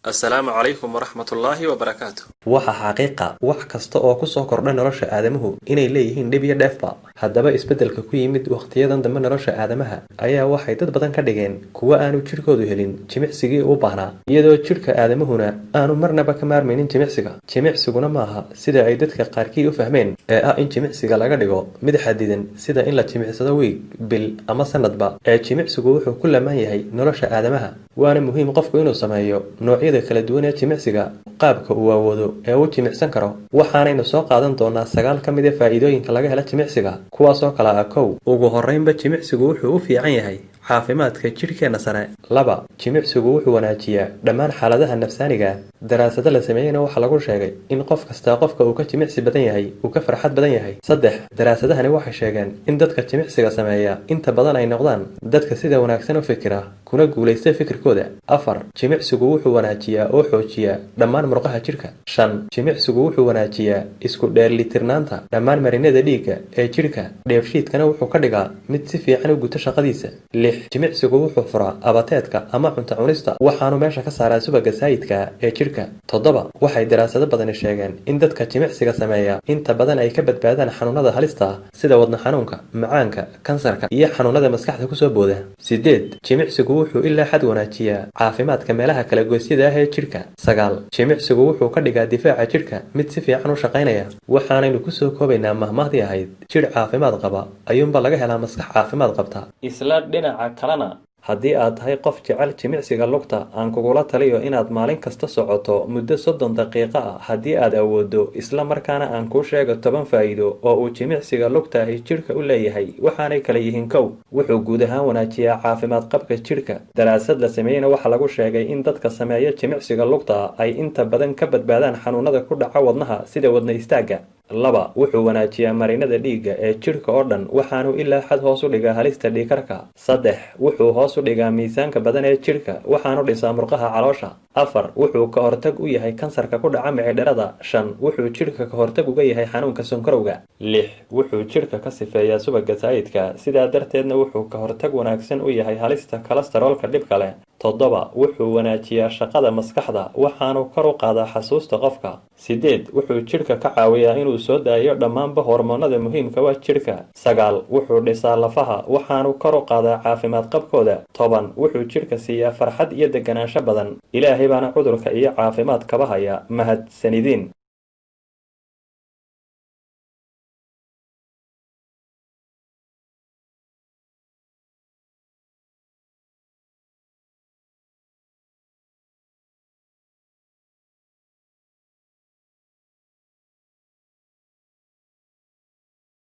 السلام عليكم ورحمة الله وبركاته. waxa xaqiiqa wax kasta oo ku soo kordhay nolosha aadamuhu inay leeyihiin dhib iyo dheefba haddaba isbeddelka ku yimid waqtiyadan dambe nolosha aadamaha ayaa waxay dad badan ka dhigeen kuwa aanu jirkoodu helin jimicsigii u baahnaa iyadoo jirka aadamuhuna aanu marnaba ka maarmaynin jimicsiguna maaha sida ay dadka qaarkii u fahmeen ee ah in jimicsiga laga dhigo mid xadidan sida in la jimicsado week bil ama sanadba ee jimicsigu wuxuu ku lamaan yahay nolosha aadamaha waana muhiim qofku inuu sameeyo noocyada kala duwan ee jimicsiga qaabka uu awoodo ee uu jimicsan karo waxaanaynu soo qaadan doonaa 9 ka mid ah faa'iidooyinka laga helo jimicsiga kuwaas oo kala ah kow ugu horreynba jimicsigu wuxuu u fiican yahay caafimaadka jirkeena sare 2 jimicsigu wuxuu wanaajiyaa dhammaan xaaladaha nafsaaniga daraasado la sameeyayna waxa lagu sheegay in qof kasta qofka uu ka jimicsi badan yahay uu ka farxad badan yahay 3 daraasadahani waxay sheegeen in dadka jimicsiga sameeya inta badan ay noqdaan dadka sida wanaagsan u fikira kuna guuleysta fikirkooda 4 jimicsigu wuxuu wanaajiyaa oo xoojiyaa dhammaan murqaha jirka 5 jimicsigu wuxuu wanaajiyaa isku dheelitirnaanta dhammaan marinada dhiigga ee jirka dheefshiidkana wuxuu ka dhigaa mid si fiican u guto shaqadiisa 6 jimicsigu wuxuu furaa abateedka ama cunto cunista waxaanu meesha ka saaraa subaga saayidka ee jirka 7 waxay daraasado badani sheegeen in dadka jimicsiga sameeya inta badan ay ka badbaadaan xanuunada halista ah sida wadna xanuunka macaanka kansarka iyo xanuunada maskaxda ku soo booda 8 jimicsigu wuxuu ilaa xad wanaajiyaa caafimaadka meelaha kala goysyada ah ee jirka 9 jimicsigu wuxuu ka dhigaa difaaca jirka mid si fiican u shaqaynaya waxaanaynu ku soo koobaynaa mahmaahdii ahayd jir caafimaad qaba ayuunba laga helaa maskax caafimaad qabta isla dhinaca kalena haddii aad tahay qof jecel jimicsiga lugta aan kugula taliyo inaad maalin kasta socoto muddo 30 daqiiqo ah haddii aad awoodo isla markaana aan kuu sheego 10 faa'iido oo uu jimicsiga lugta ahi jirka u leeyahay waxaanay kala yihiin kow wuxuu guud ahaan wanaajiyaa caafimaad qabka jirka daraasad la sameeyayna waxa lagu sheegay in dadka sameeya jimicsiga lugta ay inta badan ka badbaadaan xanuunada ku dhaca wadnaha sida wadna istaagga 2 wuxuu wanaajiyaa marinada dhiigga ee jirka oo dhan waxaanu ilaa xad hoos u dhigaa halista dhiigkarka 3 wuxuu hoos u dhigaa miisaanka badan ee jirka waxaanu dhisaa murqaha caloosha 4 wuxuu ka hortag u yahay kansarka ku dhaca micdharada 5 wuxuu jirka ka hortag uga yahay xanuunka sonkorowga 6 wuxuu jirka ka sifeeyaa subaga saayidka sidaa darteedna wuxuu ka hortag wanaagsan u yahay halista kolestaroolka dhibka leh 7 wuxuu wanaajiyaa shaqada maskaxda waxaanu kor u qaadaa xasuusta qofka 8 wuxuu jirka ka caawiyaa inuu soo daayo dhammaanba hormoonada muhiimka waa jirka 9 wuxuu dhisaa lafaha waxaanu kor u qaadaa caafimaad qabkooda 10 wuxuu jirka siiyaa farxad iyo deganaansho badan ilaahay baana cudurka iyo caafimaad kaba haya mahadsanidin